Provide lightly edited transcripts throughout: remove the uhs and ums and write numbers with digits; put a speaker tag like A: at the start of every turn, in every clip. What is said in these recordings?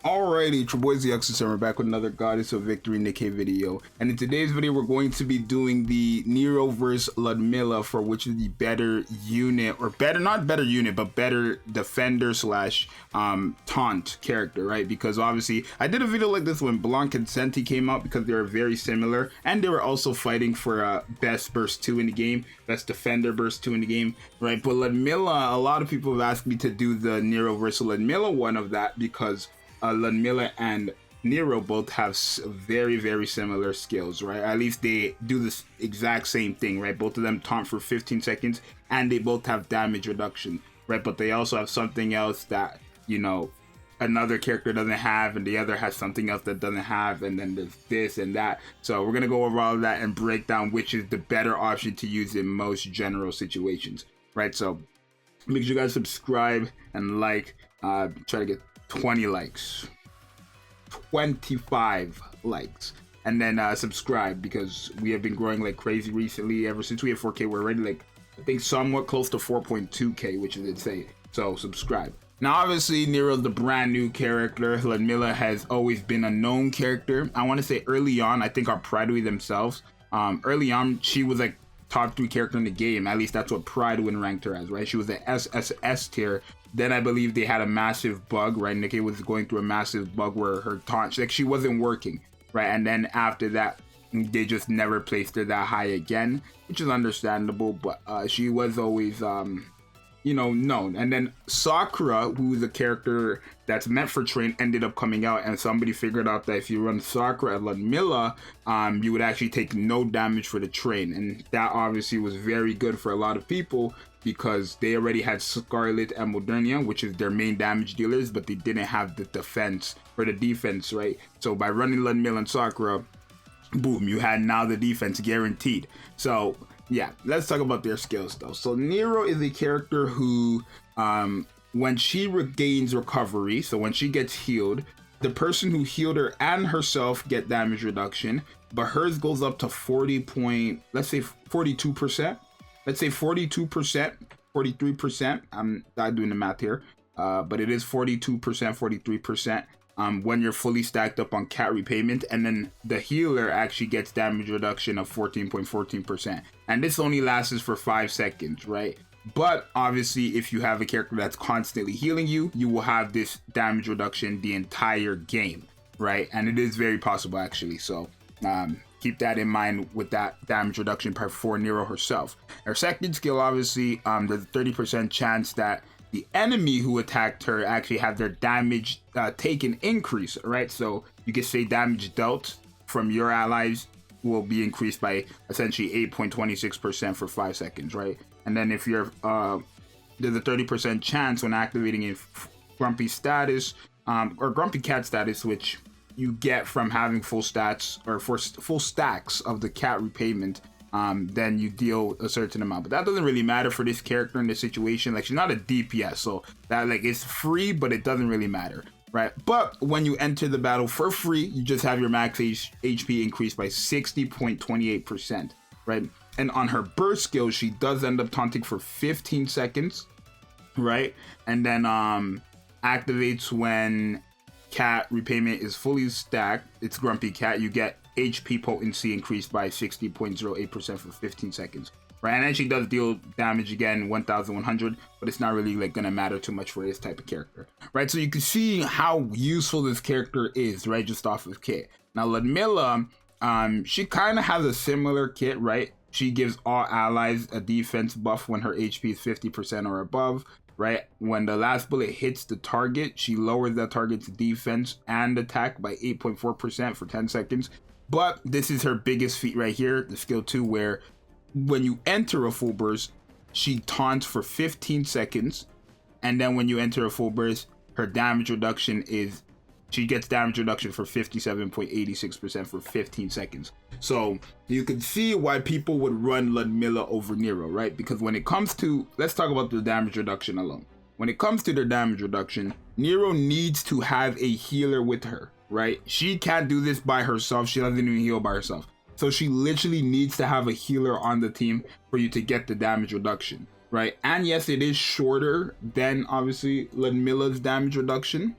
A: Alrighty, it's your boy Zxous, and we're back with another Goddess of Victory Nikke video. And in today's video, we're going to be doing the Nero versus Ludmila for which is the better unit, or better, not better unit, but better defender slash taunt character, right? Because obviously, I did a video like this when Blanc and Senti came out because they were very similar, and they were also fighting for best burst 2 in the game, best defender burst 2 in the game, right? But Ludmila, a lot of people have asked me to do the Nero versus Ludmila one of that because Ludmila and Nero both have very, very similar skills, right? At least they do this exact same thing, right? Both of them taunt for 15 seconds and they both have damage reduction, right? But they also have something else that, you know, another character doesn't have, and the other has something else that doesn't have, and then there's this and that. So we're gonna go over all of that and break down which is the better option to use in most general situations, right? So make sure you guys subscribe and like, try to get 20 likes, 25 likes, and then subscribe, because we have been growing like crazy recently. Ever since we have 4K, we're already like, I think, somewhat close to 4.2K, which is insane. So subscribe. Now obviously Nero's the brand new character. Ludmila has always been a known character. I want to say early on, I think our Prideway themselves, early on she was like top 3 character in the game. At least that's what Prideway ranked her as, right? She was the SSS tier. Then I believe they had a massive bug, right? Nikke was going through a massive bug where her taunt, like, she wasn't working, right? And then after that, they just never placed her that high again, which is understandable, but she was always, you know, known. And then Sakura, who's a character that's meant for train, ended up coming out, and somebody figured out that if you run Sakura at Ludmila, you would actually take no damage for the train, and that obviously was very good for a lot of people because they already had Scarlet and Modernia, which is their main damage dealers, but they didn't have the defense or the defense, right? So by running Ludmila and Sakura, boom, you had now the defense guaranteed. So yeah, let's talk about their skills though. So Nero is a character who, when she regains recovery, so when she gets healed, the person who healed her and herself get damage reduction, but hers goes up to 42%. Let's say 42%, 43%. I'm not doing the math here, but it is 42%, 43%. When you're fully stacked up on cat repayment, and then the healer actually gets damage reduction of 14.14%, and this only lasts for 5 seconds, right? But obviously if you have a character that's constantly healing you, you will have this damage reduction the entire game, right? And it is very possible actually, so keep that in mind with that damage reduction part for Nero herself. Her second skill, obviously, there's a 30% chance that the enemy who attacked her actually have their damage taken increase, right? So you can say damage dealt from your allies will be increased by essentially 8.26% for 5 seconds, right? And then if you're there's a 30% chance when activating a grumpy status or grumpy cat status, which you get from having full stats or full stacks of the cat repayment, then you deal a certain amount. But that doesn't really matter for this character in this situation. Like, she's not a DPS, so that, like, it's free, but it doesn't really matter, right? But when you enter the battle for free, you just have your max HP increased by 60.28%, right? And on her burst skill, she does end up taunting for 15 seconds, right? And then activates when cat repayment is fully stacked. It's grumpy cat. You get HP potency increased by 60.08% for 15 seconds, right? And then she does deal damage again, 1100, but it's not really like gonna matter too much for this type of character, right? So you can see how useful this character is, right? Just off of kit. Now Ludmila, she kind of has a similar kit, right? She gives all allies a defense buff when her HP is 50% or above, right? When the last bullet hits the target, she lowers that target's defense and attack by 8.4% for 10 seconds. But this is her biggest feat right here, the skill 2, where when you enter a full burst, she taunts for 15 seconds. And then when you enter a full burst, her damage reduction is, she gets damage reduction for 57.86% for 15 seconds. So you can see why people would run Ludmila over Nero, right? Because when it comes to, let's talk about the damage reduction alone. When it comes to their damage reduction, Nero needs to have a healer with her, right? She can't do this by herself. She doesn't even heal by herself. So she literally needs to have a healer on the team for you to get the damage reduction, right? And yes, it is shorter than obviously Ludmila's damage reduction.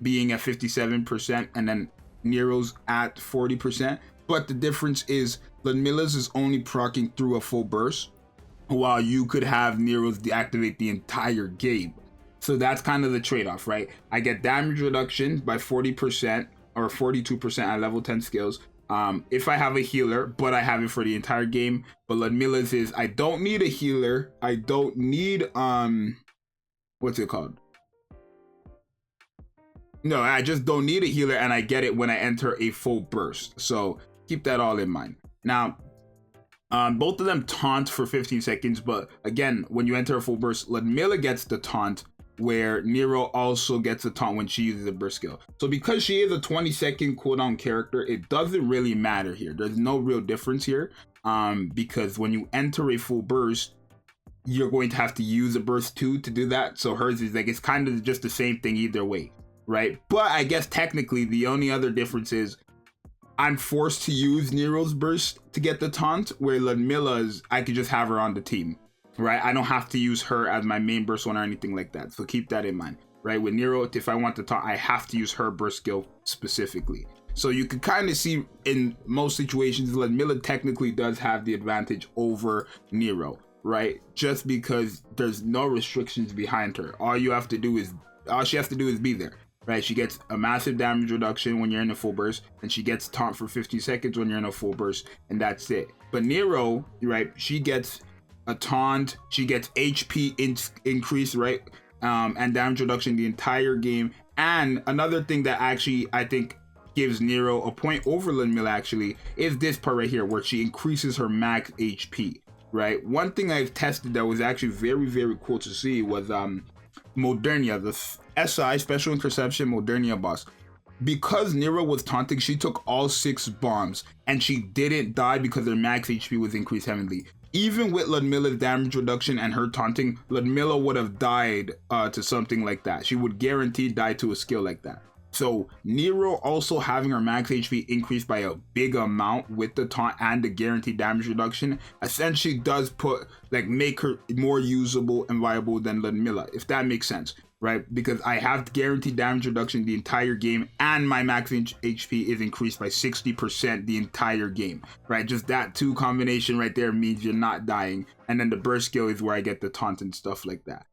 A: being at 57%, and then Nero's at 40%. But the difference is Ludmilla's is only proccing through a full burst, while you could have Nero's deactivate the entire game. So that's kind of the trade-off, right? I get damage reduction by 40% or 42% at level 10 skills if I have a healer, but I have it for the entire game. But Ludmilla's is I don't need a healer. I don't need what's it called? No, I just don't need a healer, and I get it when I enter a full burst. So keep that all in mind. Now, both of them taunt for 15 seconds, but again, when you enter a full burst, Ludmilla gets the taunt, where Nero also gets a taunt when she uses a burst skill. So because she is a 20-second cooldown character, it doesn't really matter here. There's no real difference here, because when you enter a full burst, you're going to have to use a burst too to do that. So hers is like, it's kind of just the same thing either way, right? But I guess technically the only other difference is I'm forced to use Nero's burst to get the taunt, where Ludmilla's, I could just have her on the team, right? I don't have to use her as my main burst one or anything like that. So keep that in mind, right? With Nero, if I want to taunt, I have to use her burst skill specifically. So you can kind of see in most situations, Ludmilla technically does have the advantage over Nero, right? Just because there's no restrictions behind her. All she has to do is be there, right? She gets a massive damage reduction when you're in a full burst, and she gets taunt for 50 seconds when you're in a full burst, and that's it. But Nero, right? She gets a taunt, she gets HP increase, right? And damage reduction the entire game. And another thing that actually I think gives Nero a point over Ludmilla actually is this part right here, where she increases her max HP, right? One thing I've tested that was actually very, very cool to see was Modernia, the SI Special Interception Modernia boss. Because Nero was taunting, she took all 6 bombs and she didn't die because her max HP was increased heavily. Even with Ludmilla's damage reduction and her taunting, Ludmilla would have died to something like that. She would guarantee die to a skill like that. So Nero also having her max HP increased by a big amount with the taunt and the guaranteed damage reduction essentially does make her more usable and viable than Ludmilla, if that makes sense, right? Because I have guaranteed damage reduction the entire game, and my max HP is increased by 60% the entire game, right? Just that 2 combination right there means you're not dying. And then the burst skill is where I get the taunt and stuff like that.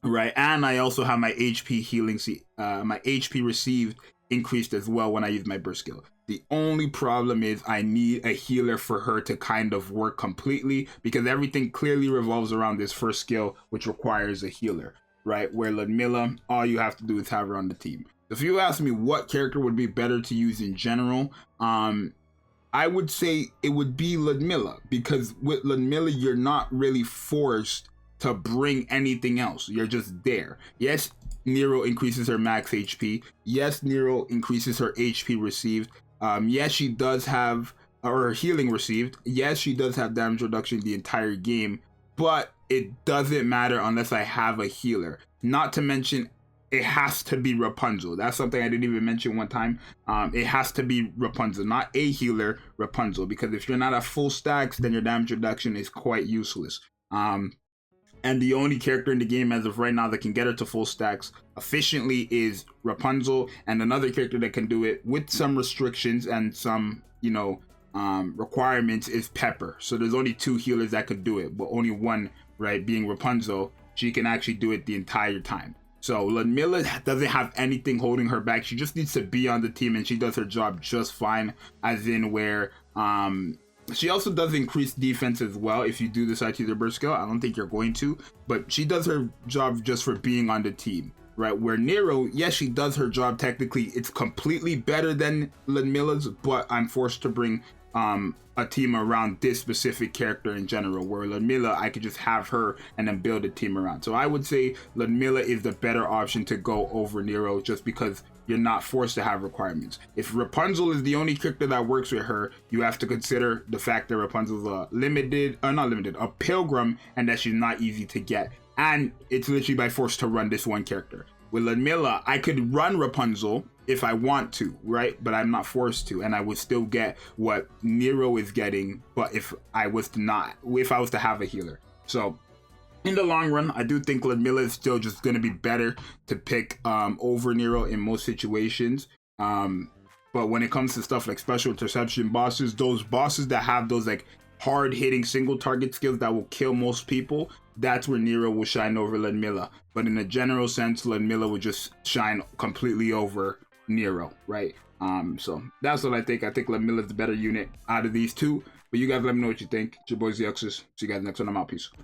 A: Right, and I also have my HP healing, my HP received increased as well when I use my burst skill. The only problem is I need a healer for her to kind of work completely, because everything clearly revolves around this first skill, which requires a healer, right? Where Ludmilla, all you have to do is have her on the team. If you ask me what character would be better to use in general, I would say it would be Ludmilla, because with Ludmilla, you're not really forced to bring anything else. You're just there. Yes, Nero increases her max HP. Yes, Nero increases her HP received. Yes, she does have her healing received. Yes, she does have damage reduction the entire game, but it doesn't matter unless I have a healer. Not to mention, it has to be Rapunzel. That's something I didn't even mention one time. It has to be Rapunzel, not a healer, Rapunzel, because if you're not at full stacks, then your damage reduction is quite useless. And the only character in the game as of right now that can get her to full stacks efficiently is Rapunzel, and another character that can do it with some restrictions and some, requirements is Pepper. So there's only 2 healers that could do it, but only one, right, being Rapunzel. She can actually do it the entire time. So Ludmilla doesn't have anything holding her back. She just needs to be on the team, and she does her job just fine, as in where she also does increase defense as well if you do decide to use her burst skill. I don't think you're going to, but she does her job just for being on the team, right? Where Nero, yes, she does her job technically. It's completely better than Ludmilla's, but I'm forced to bring a team around this specific character in general, where Ludmilla, I could just have her and then build a team around. So I would say Ludmilla is the better option to go over Nero, just because you're not forced to have requirements. If Rapunzel is the only character that works with her, you have to consider the fact that Rapunzel's a pilgrim, and that she's not easy to get. And it's literally by force to run this one character. With Ludmilla, I could run Rapunzel if I want to, right? But I'm not forced to, and I would still get what Nero is getting, but if I was to have a healer. So in the long run, I do think Ludmila is still just going to be better to pick over Nero in most situations. But when it comes to stuff like special interception bosses, those bosses that have those like hard hitting single target skills that will kill most people, that's where Nero will shine over Ludmila. But in a general sense, Ludmila would just shine completely over Nero, right? So that's what I think. I think Ludmila is the better unit out of these two. But you guys let me know what you think. It's your boy Zxous. See you guys next one. I'm out. Peace.